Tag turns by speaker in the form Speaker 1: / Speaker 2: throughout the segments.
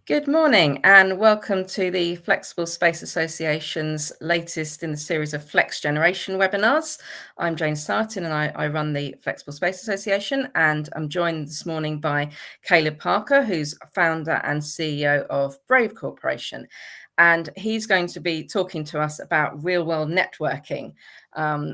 Speaker 1: Good morning and welcome to the Flexible Space Association's latest in the series of Flex Generation webinars. I'm Jane Sartin and I run the Flexible Space Association, and I'm joined this morning by Caleb Parker, who's founder and CEO of Brave Corporation. And he's going to be talking to us about real-world networking,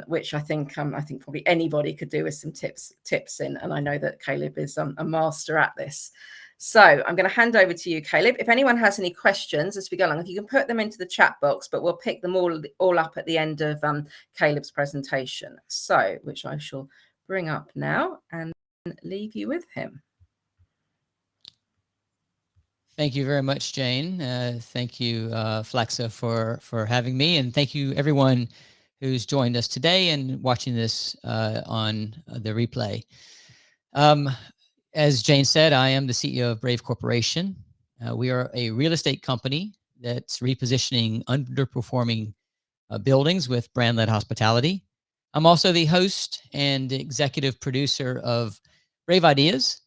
Speaker 1: which I think probably anybody could do with some tips in. And I know that Caleb is a master at this. So I'm going to hand over to you, Caleb. If anyone has any questions as we go along, if you can put them into the chat box, but we'll pick them all up at the end of Caleb's presentation. So, which I shall bring up now and leave you with him.
Speaker 2: Thank you very much, Jane. Thank you, Flexa, for having me, and thank you everyone who's joined us today and watching this on the replay. As Jane said, I am the CEO of Brave Corporation. We are a real estate company that's repositioning underperforming buildings with brand-led hospitality. I'm also the host and executive producer of Brave Ideas,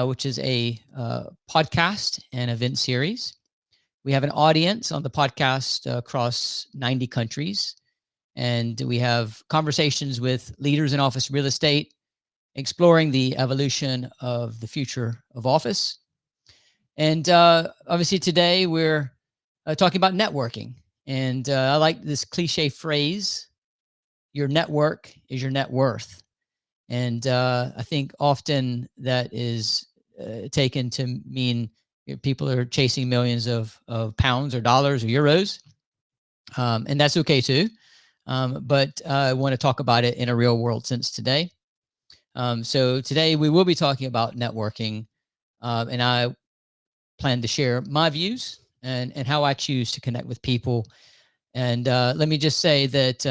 Speaker 2: which is a podcast and event series. We have an audience on the podcast across 90 countries, and we have conversations with leaders in office real estate, exploring the evolution of the future of office. And obviously today we're talking about networking. And I like this cliche phrase, your network is your net worth. And I think often that is taken to mean people are chasing millions of pounds or dollars or euros. And that's okay too. But I want to talk about it in a real world sense today. So today we will be talking about networking, and I plan to share my views and how I choose to connect with people. And let me just say that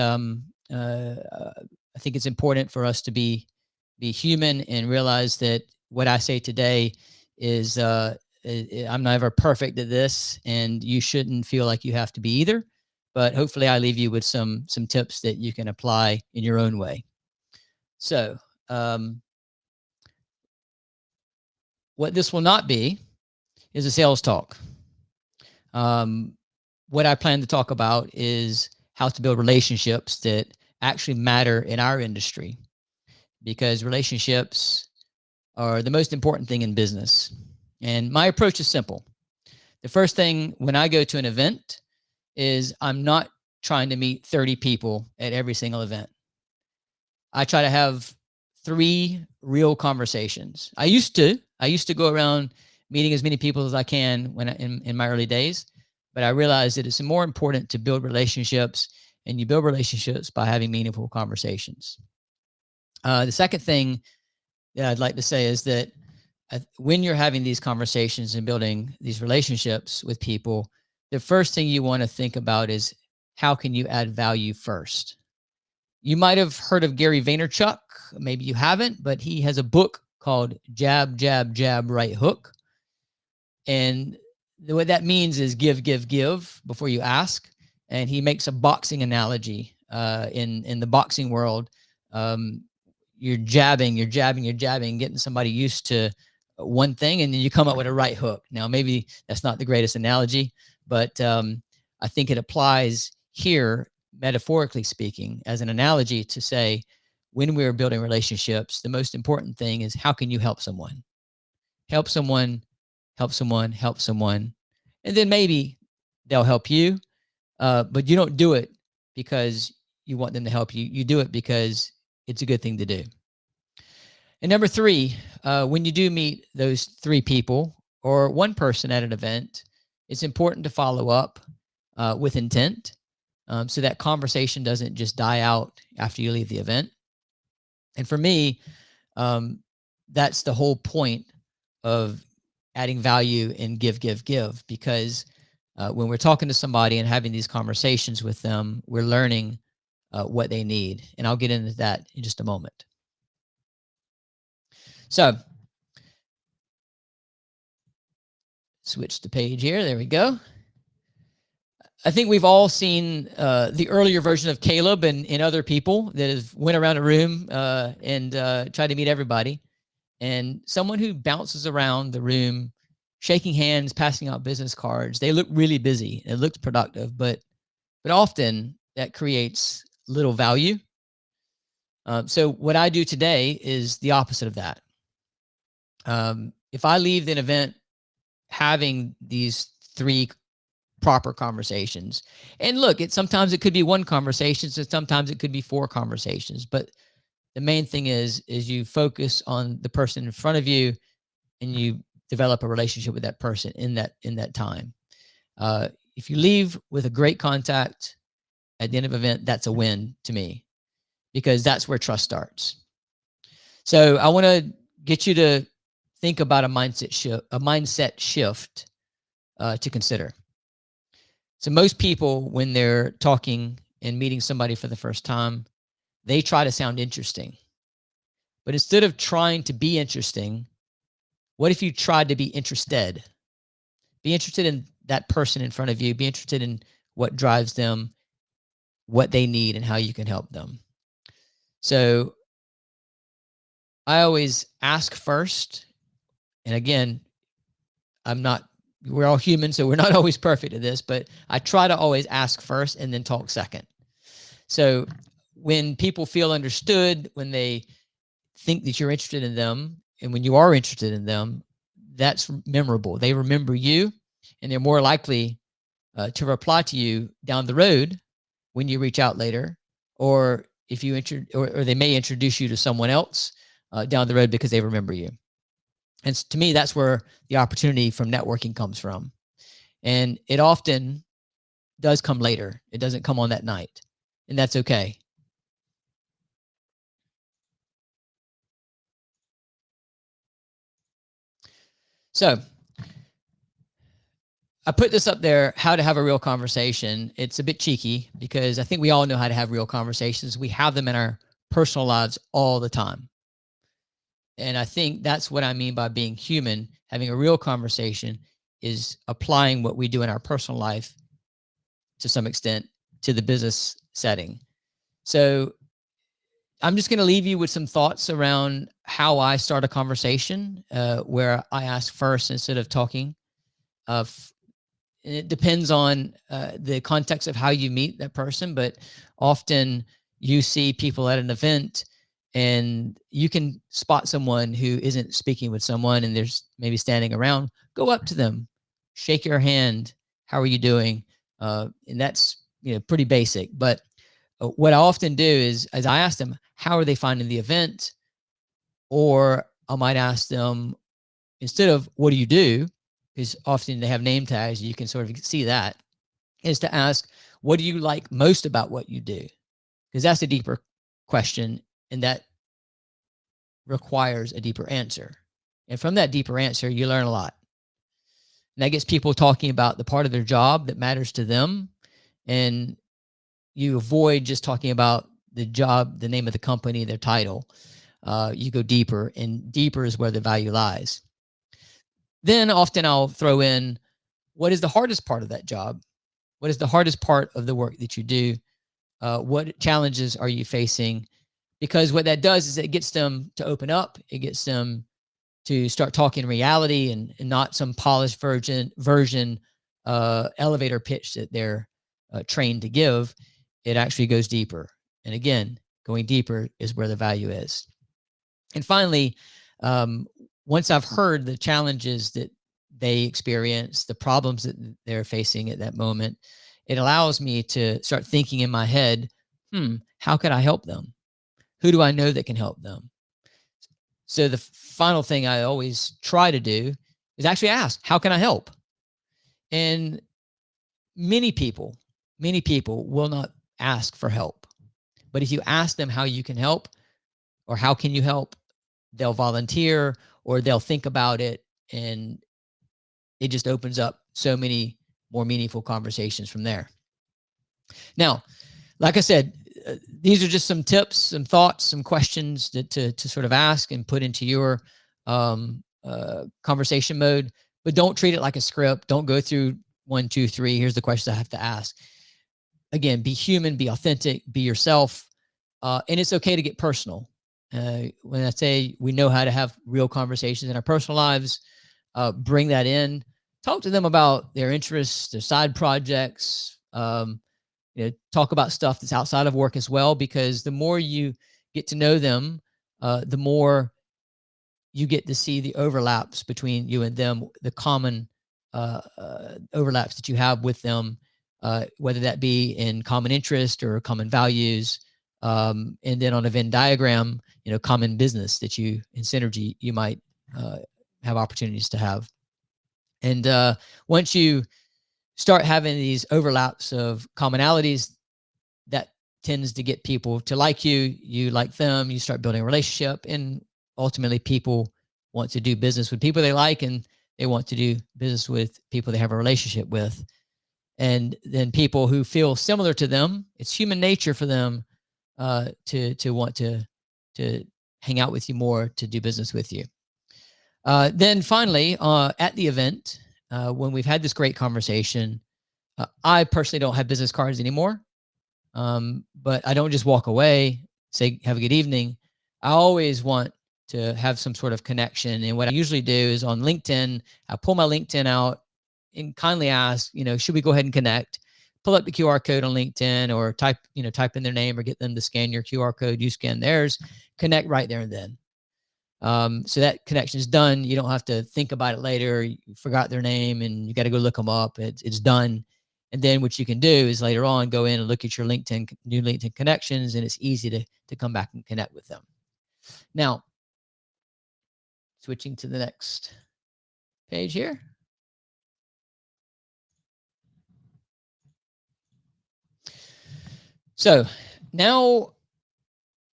Speaker 2: I think it's important for us to be human and realize that what I say today is I'm never perfect at this, and you shouldn't feel like you have to be either. But hopefully I leave you with some tips that you can apply in your own way. So what this will not be is a sales talk. What I plan to talk about is how to build relationships that actually matter in our industry, because relationships are the most important thing in business. And my approach is simple. The first thing when I go to an event is I'm not trying to meet 30 people at every single event. I try to have 3 real conversations. I used to go around meeting as many people as I can when in my early days, but I realized that it's more important to build relationships, and you build relationships by having meaningful conversations. The second thing that I'd like to say is that when you're having these conversations and building these relationships with people, the first thing you want to think about is how can you add value first? You might have heard of Gary Vaynerchuk. Maybe you haven't, but he has a book called Jab, Jab, Jab, Right Hook. And what that means is give before you ask. And he makes a boxing analogy. In the boxing world, you're jabbing, getting somebody used to one thing, and then you come up with a right hook. Now, maybe that's not the greatest analogy, but I think it applies here, metaphorically speaking, as an analogy to say, when we're building relationships, the most important thing is how can you help someone? Help someone, help someone, help someone. And then maybe they'll help you, but you don't do it because you want them to help you. You do it because it's a good thing to do. And number 3, when you do meet those 3 people or one person at an event, it's important to follow up with intent, so that conversation doesn't just die out after you leave the event. And for me, that's the whole point of adding value in give, because when we're talking to somebody and having these conversations with them, we're learning what they need. And I'll get into that in just a moment. So switch the page here. There we go. I think we've all seen the earlier version of Caleb and other people that have went around a room and tried to meet everybody. And someone who bounces around the room shaking hands, passing out business cards. They look really busy. It looks productive, but often that creates little value. So what I do today is the opposite of that. If I leave an event having these 3 proper conversations, and look, sometimes it could be 1 conversation, so sometimes it could be 4 conversations, but the main thing is you focus on the person in front of you and you develop a relationship with that person in that time. If you leave with a great contact at the end of an event, that's a win to me, because that's where trust starts. So I want to get you to think about a mindset shift to consider. So most people, when they're talking and meeting somebody for the first time, they try to sound interesting. But instead of trying to be interesting, what if you tried to be interested? Be interested in that person in front of you. Be interested in what drives them, what they need, and how you can help them. So I always ask first. And again, we're all human, so we're not always perfect at this, but I try to always ask first and then talk second. So when people feel understood, when they think that you're interested in them, and when you are interested in them, that's memorable. They remember you, and they're more likely to reply to you down the road when you reach out later, or if you or they may introduce you to someone else down the road because they remember you. And to me, that's where the opportunity from networking comes from. And it often does come later. It doesn't come on that night, and that's okay. So I put this up there, how to have a real conversation. It's a bit cheeky because I think we all know how to have real conversations. We have them in our personal lives all the time. And I think that's what I mean by being human. Having a real conversation is applying what we do in our personal life to some extent to the business setting. So I'm just going to leave you with some thoughts around how I start a conversation where I ask first instead of talking. It depends on the context of how you meet that person, but often you see people at an event and you can spot someone who isn't speaking with someone and there's maybe standing around. Go up to them, shake your hand. How are you doing? And that's pretty basic. But what I often do is I ask them, how are they finding the event? Or I might ask them, instead of what do you do? Because often they have name tags, you can sort of see that, is to ask, what do you like most about what you do? Because that's a deeper question, and that requires a deeper answer. And from that deeper answer, you learn a lot. And that gets people talking about the part of their job that matters to them. And you avoid just talking about the job, the name of the company, their title. You go deeper, and deeper is where the value lies. Then often I'll throw in, what is the hardest part of that job? What is the hardest part of the work that you do? What challenges are you facing? Because what that does is it gets them to open up. It gets them to start talking reality and not some polished version elevator pitch that they're trained to give. It actually goes deeper. And again, going deeper is where the value is. And finally, once I've heard the challenges that they experience, the problems that they're facing at that moment, it allows me to start thinking in my head, how can I help them? Who do I know that can help them? So the final thing I always try to do is actually ask, how can I help? And many people will not ask for help. But if you ask them how you can help or how can you help, they'll volunteer or they'll think about it, and it just opens up so many more meaningful conversations from there. Now, like I said, these are just some tips, some thoughts, some questions to sort of ask and put into your conversation mode, but don't treat it like a script. Don't go through 1, 2, 3. Here's the questions I have to ask. Again, be human, be authentic, be yourself. And it's okay to get personal. When I say we know how to have real conversations in our personal lives, bring that in. Talk to them about their interests, their side projects. Talk about stuff that's outside of work as well, because the more you get to know them, the more you get to see the overlaps between you and them, the common overlaps that you have with them, whether that be in common interest or common values. And then on a Venn diagram, common business that in synergy, you might have opportunities to have. And once you start having these overlaps of commonalities, that tends to get people to like you, you like them, you start building a relationship, and ultimately people want to do business with people they like, and they want to do business with people they have a relationship with. And then people who feel similar to them, it's human nature for them to want to hang out with you more, to do business with you. Then finally, at the event, when we've had this great conversation, I personally don't have business cards anymore, but I don't just walk away, say, have a good evening. I always want to have some sort of connection. And what I usually do is on LinkedIn, I pull my LinkedIn out and kindly ask, should we go ahead and connect? Pull up the QR code on LinkedIn, or type in their name, or get them to scan your QR code. You scan theirs, connect right there and then. So that connection is done. You don't have to think about it later. You forgot their name and you got to go look them up. It's done. And then what you can do is later on go in and look at your new LinkedIn connections, and it's easy to come back and connect with them. Now, switching to the next page here. So now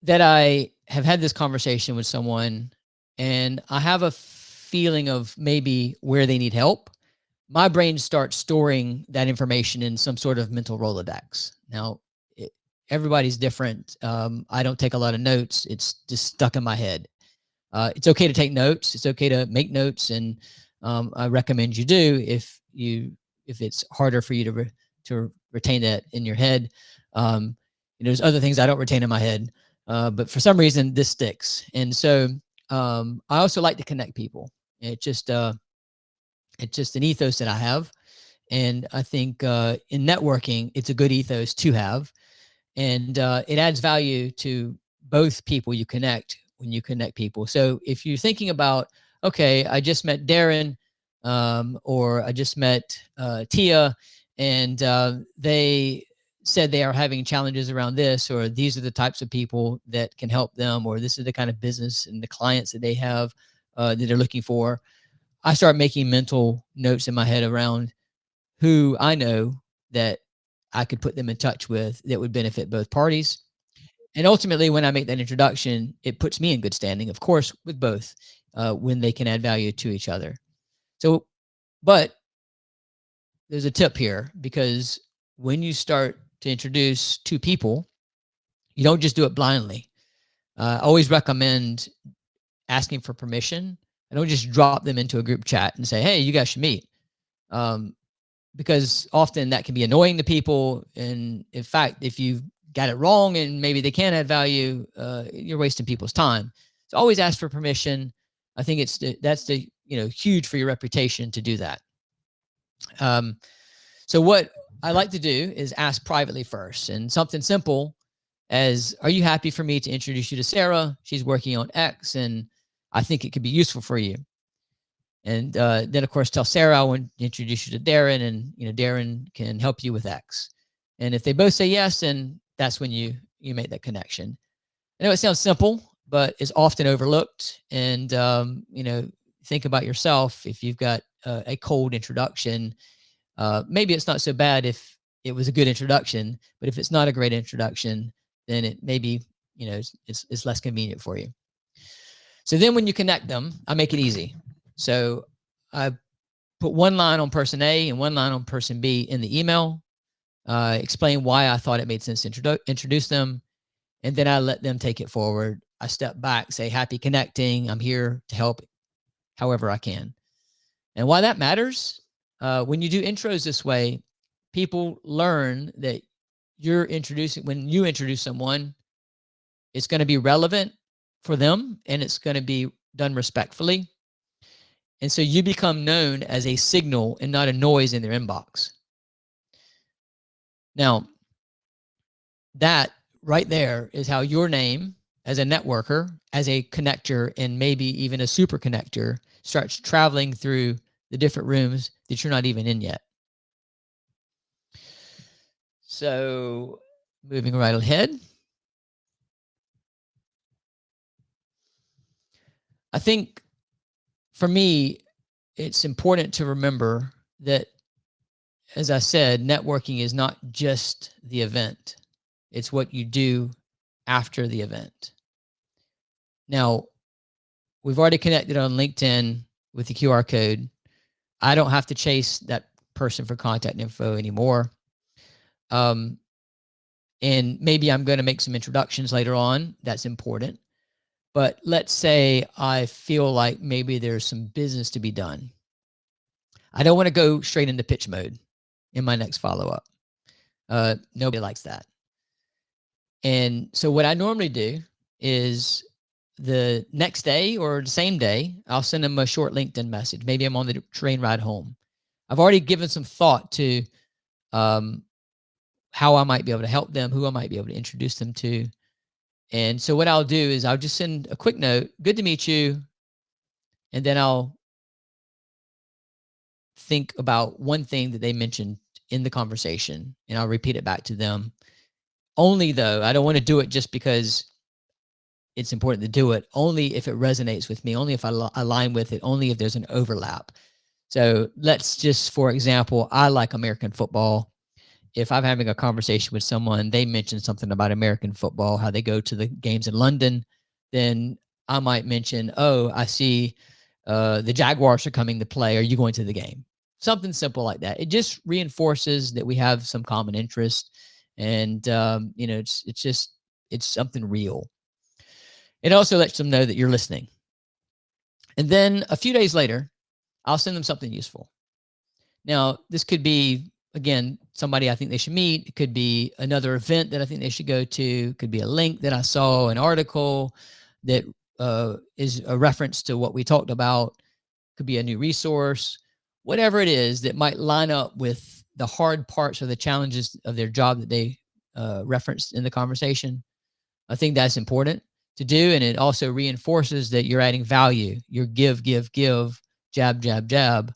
Speaker 2: that I have had this conversation with someone and I have a feeling of maybe where they need help, my brain starts storing that information in some sort of mental Rolodex. Now, everybody's different. I don't take a lot of notes. It's just stuck in my head. It's okay to take notes. It's okay to make notes. And I recommend you do if it's harder for you to retain that in your head. There's other things I don't retain in my head, but for some reason this sticks. And so I also like to connect people. It's just an ethos that I have. And I think in networking, it's a good ethos to have. And it adds value to both people you connect when you connect people. So if you're thinking about, okay, I just met Darren, or I just met Tia, and they said they are having challenges around this, or these are the types of people that can help them, or this is the kind of business and the clients that they have that they're looking for. I start making mental notes in my head around who I know that I could put them in touch with that would benefit both parties. And ultimately, when I make that introduction, it puts me in good standing, of course, with both, when they can add value to each other. So, but there's a tip here, because when you start to introduce two people, you don't just do it blindly. I always recommend asking for permission. I don't just drop them into a group chat and say, hey, you guys should meet. Because often that can be annoying to people. And in fact, if you got it wrong and maybe they can't add value, you're wasting people's time. So always ask for permission. I think that's huge for your reputation to do that. So what I like to do is ask privately first, and something simple as, are you happy for me to introduce you to Sarah? She's working on X and I think it could be useful for you. And then of course tell Sarah I want to introduce you to Darren, and Darren can help you with X. And if they both say yes, then that's when you make that connection. I know it sounds simple, but it's often overlooked. And think about yourself. If you've got a cold introduction, maybe it's not so bad if it was a good introduction, but if it's not a great introduction, then it maybe it's less convenient for you. So then when you connect them, I make it easy. So I put one line on person A and one line on person B in the email, explain why I thought it made sense to introduce them. And then I let them take it forward. I step back, say, happy connecting. I'm here to help however I can. And why that matters, when you do intros this way, people learn that when you introduce someone, it's going to be relevant for them and it's going to be done respectfully. And so you become known as a signal and not a noise in their inbox. Now, that right there is how your name as a networker, as a connector, and maybe even a super connector starts traveling through the different rooms that you're not even in yet. So moving right ahead. I think for me, it's important to remember that, as I said, networking is not just the event. It's what you do after the event. Now, we've already connected on LinkedIn with the QR code. I don't have to chase that person for contact info anymore. And maybe I'm going to make some introductions later on. That's important. But let's say I feel like maybe there's some business to be done. I don't want to go straight into pitch mode in my next follow-up. Nobody likes that. And so what I normally do is the next day or the same day, I'll send them a short LinkedIn message. Maybe I'm on the train ride home. I've already given some thought to how I might be able to help them, who I might be able to introduce them to. And so what I'll do is I'll just send a quick note, good to meet you. And then I'll think about one thing that they mentioned in the conversation, and I'll repeat it back to them. Only though, I don't want to do it just because it's important to do it, only if it resonates with me, only if I align with it, only if there's an overlap. So let's just, for example, I like American football. If I'm having a conversation with someone, they mention something about American football, how they go to the games in London, then I might mention, oh, I see the Jaguars are coming to play. Are you going to the game? Something simple like that. It just reinforces that we have some common interest, and it's something real. It also lets them know that you're listening. And then a few days later, I'll send them something useful. Now, this could be, again, somebody I think they should meet. It could be another event that I think they should go to. It could be a link that I saw, an article that is a reference to what we talked about. It could be a new resource, whatever it is that might line up with the hard parts or the challenges of their job that they referenced in the conversation. I think that's important to do, and it also reinforces that you're adding value. You're give, jab, jab, jab,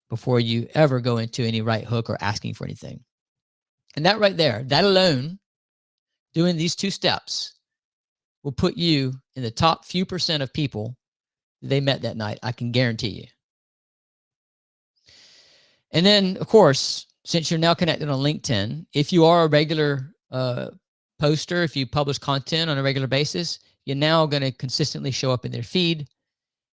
Speaker 2: before you ever go into any right hook or asking for anything. And that right there, that alone, doing these two steps, will put you in the top few percent of people they met that night. I can guarantee you. And then, of course, since you're now connected on LinkedIn, if you are a regular poster, if you publish content on a regular basis, you're now going to consistently show up in their feed.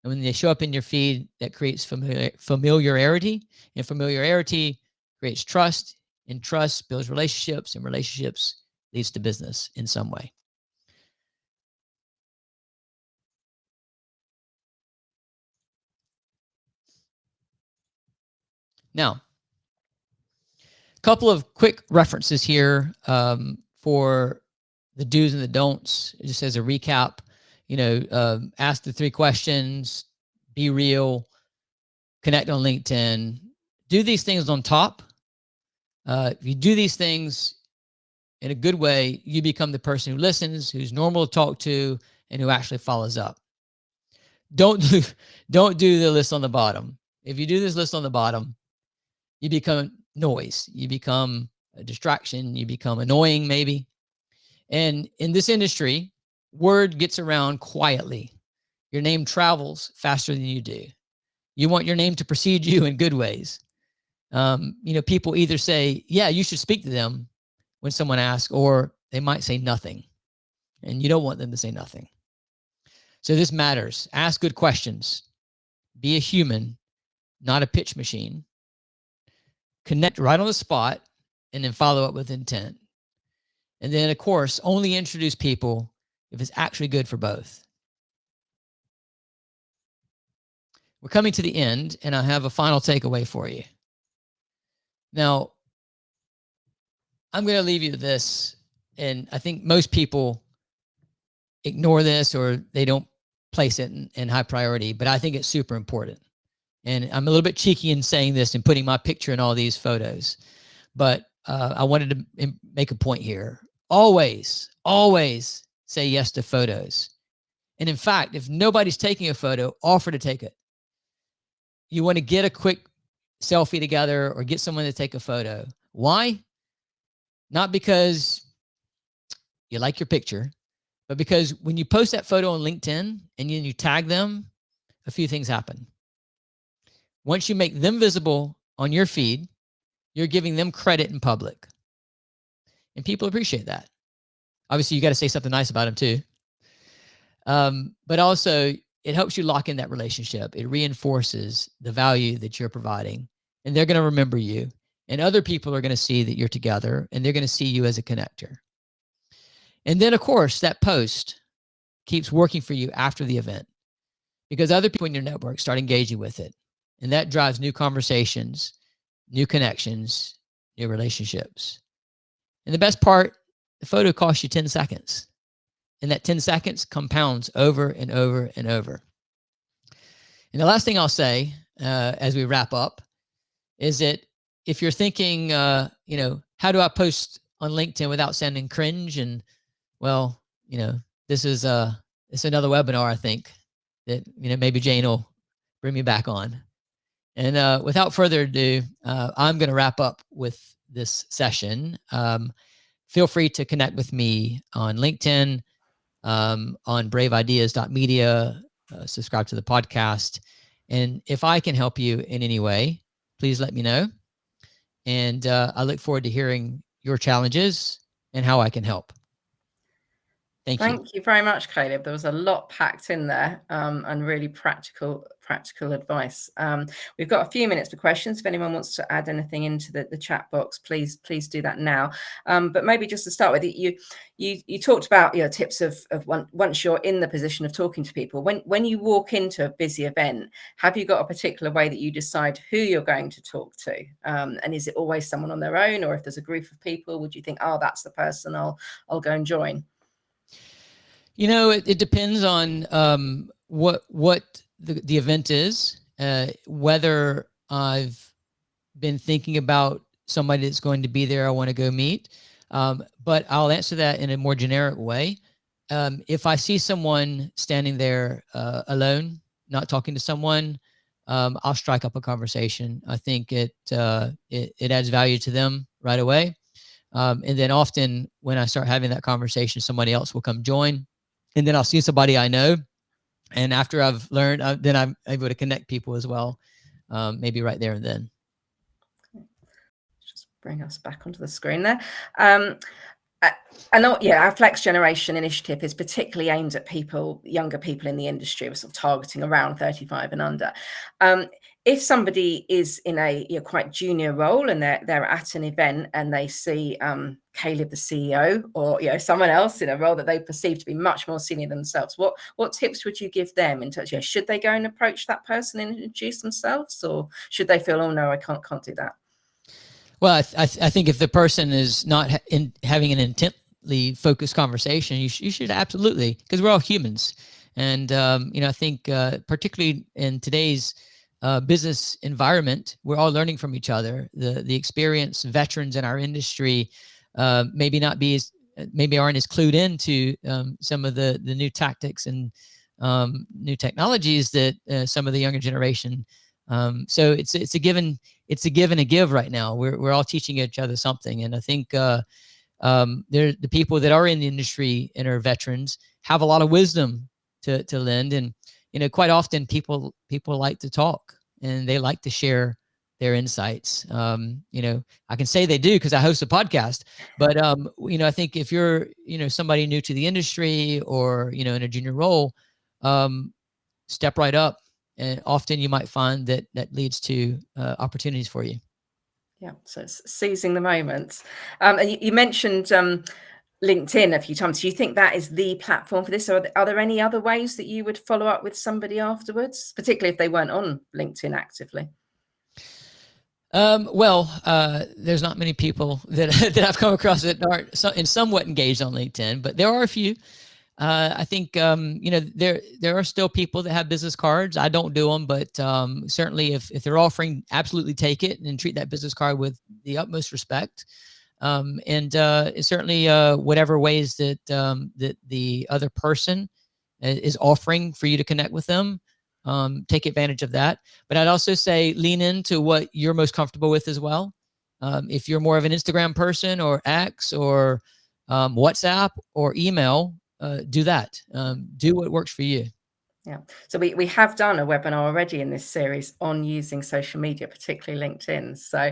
Speaker 2: And when they show up in your feed, that creates familiarity, and familiarity creates trust, and trust builds relationships, and relationships leads to business in some way. Now, a couple of quick references here for the do's and the don'ts, just as a recap. Ask the 3 questions, be real, connect on LinkedIn, do these things on top. If you do these things in a good way, you become the person who listens, who's normal to talk to, and who actually follows up. Don't do the list on the bottom. If you do this list on the bottom, you become noise. You become a distraction. You become annoying, maybe. And in this industry, word gets around quietly. Your name travels faster than you do. You want your name to precede you in good ways. People either say, yeah, you should speak to them when someone asks, or they might say nothing. And you don't want them to say nothing. So this matters. Ask good questions. Be a human, not a pitch machine. Connect right on the spot, and then follow up with intent. And then, of course, only introduce people if it's actually good for both. We're coming to the end, and I have a final takeaway for you. Now, I'm going to leave you with this, and I think most people ignore this or they don't place it in high priority, but I think it's super important. And I'm a little bit cheeky in saying this and putting my picture in all these photos, but I wanted to make a point here. Always say yes to photos. And in fact, if nobody's taking a photo, offer to take it. You want to get a quick selfie together or get someone to take a photo. Why? Not because you like your picture, but because when you post that photo on LinkedIn and then you tag them, a few things happen. Once you make them visible on your feed, you're giving them credit in public. And people appreciate that. Obviously, you got to say something nice about them too. But also, it helps you lock in that relationship. It reinforces the value that you're providing, and they're going to remember you. And other people are going to see that you're together, and they're going to see you as a connector. And then, of course, that post keeps working for you after the event because other people in your network start engaging with it. And that drives new conversations, new connections, new relationships. And the best part, the photo costs you 10 seconds. And that 10 seconds compounds over and over and over. And the last thing I'll say as we wrap up is that if you're thinking, how do I post on LinkedIn without sounding cringe? And well, this is it's another webinar, I think, that, maybe Jane will bring me back on. And without further ado, I'm going to wrap up with this session. Feel free to connect with me on LinkedIn, on braveideas.media, subscribe to the podcast. And if I can help you in any way, please let me know. And I look forward to hearing your challenges and how I can help.
Speaker 1: Thank you very much, Caleb. There was a lot packed in there, and really practical advice. We've got a few minutes for questions. If anyone wants to add anything into the chat box, please do that now. But maybe just to start with, you talked about tips of once you're in the position of talking to people. When you walk into a busy event, have you got a particular way that you decide who you're going to talk to? And is it always someone on their own, or if there's a group of people, would you think, oh, that's the person I'll go and join?
Speaker 2: It depends on what the event is, whether I've been thinking about somebody that's going to be there I want to go meet. But I'll answer that in a more generic way. If I see someone standing there alone, not talking to someone, I'll strike up a conversation. I think it adds value to them right away. And then often when I start having that conversation, somebody else will come join. And then I'll see somebody I know. And after I've learned, then I'm able to connect people as well, maybe right there and then.
Speaker 1: Just bring us back onto the screen there. I know, our Flex Generation initiative is particularly aimed at younger people in the industry. We're sort of targeting around 35 and under. If somebody is in a quite junior role and they're at an event and they see Caleb, the CEO, or someone else in a role that they perceive to be much more senior than themselves, what tips would you give them in terms of, should they go and approach that person and introduce themselves, or should they feel, oh no, I can't do that?
Speaker 2: Well, I think if the person is not having an intently focused conversation, you should absolutely, because we're all humans. And, I think particularly in today's business environment, we're all learning from each other. The experienced veterans in our industry maybe aren't as clued into some of the new tactics and new technologies that some of the younger generation. So it's a give and a give right now. We're all teaching each other something, and I think the people that are in the industry and are veterans have a lot of wisdom to lend. And quite often people like to talk and they like to share their insights. I can say they do because I host a podcast, but I think if you're somebody new to the industry or in a junior role, step right up. And often you might find that leads to opportunities for you.
Speaker 1: Yeah, so it's seizing the moments. And you mentioned LinkedIn a few times. Do you think that is the platform for this? Or are there any other ways that you would follow up with somebody afterwards, particularly if they weren't on LinkedIn actively?
Speaker 2: There's not many people that I've come across that aren't somewhat engaged on LinkedIn, but there are a few. I think there are still people that have business cards. I don't do them, but certainly if they're offering, absolutely take it and treat that business card with the utmost respect. And certainly whatever ways that that the other person is offering for you to connect with them, take advantage of that. But I'd also say lean into what you're most comfortable with as well. If you're more of an Instagram person or X or WhatsApp or email, do that. Do what works for you.
Speaker 1: Yeah. So we have done a webinar already in this series on using social media, particularly LinkedIn. So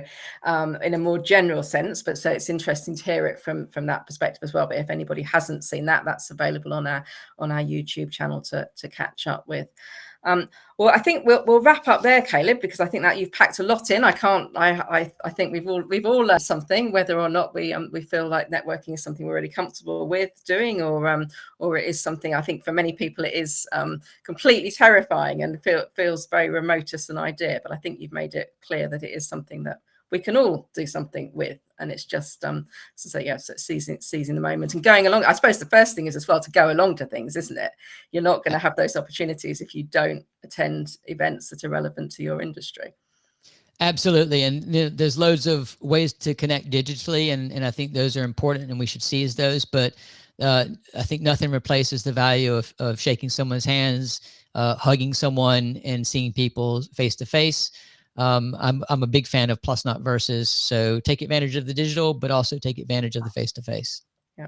Speaker 1: in a more general sense, but so it's interesting to hear it from that perspective as well. But if anybody hasn't seen that, that's available on our YouTube channel to catch up with. Well, I think we'll wrap up there, Caleb, because I think that you've packed a lot in. I think we've all learned something, whether or not we feel like networking is something we're really comfortable with doing, or it is something, I think for many people it is completely terrifying and feels very remote as an idea. But I think you've made it clear that it is something that we can all do something with, and it's just so seizing the moment and going along. I suppose the first thing is as well to go along to things, isn't it? You're not going to have those opportunities if you don't attend events that are relevant to your industry.
Speaker 2: Absolutely. And there's loads of ways to connect digitally, and I think those are important and we should seize those. But I think nothing replaces the value of shaking someone's hands, hugging someone, and seeing people face to face. I'm a big fan of plus not versus. So take advantage of the digital, but also take advantage of the face to face.
Speaker 1: Yeah.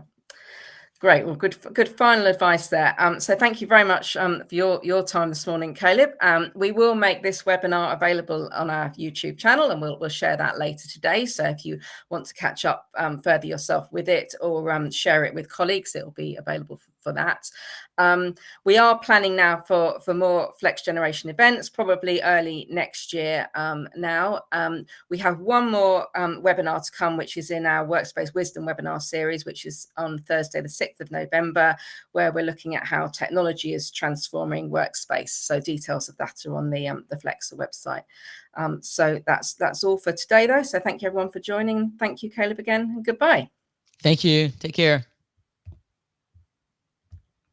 Speaker 1: Great. Well, good final advice there. So thank you very much for your time this morning, Caleb. We will make this webinar available on our YouTube channel, and we'll share that later today. So if you want to catch up further yourself with it, or share it with colleagues, it will be available for that. We are planning now for more Flex Generation events, probably early next year. Now we have one more webinar to come, which is in our Workspace Wisdom webinar series, which is on Thursday the 6th of November, where we're looking at how technology is transforming workspace. So details of that are on the Flexa website. So that's all for today, though. So thank you everyone for joining. Thank you, Caleb, again, and goodbye.
Speaker 2: Thank you. Take care.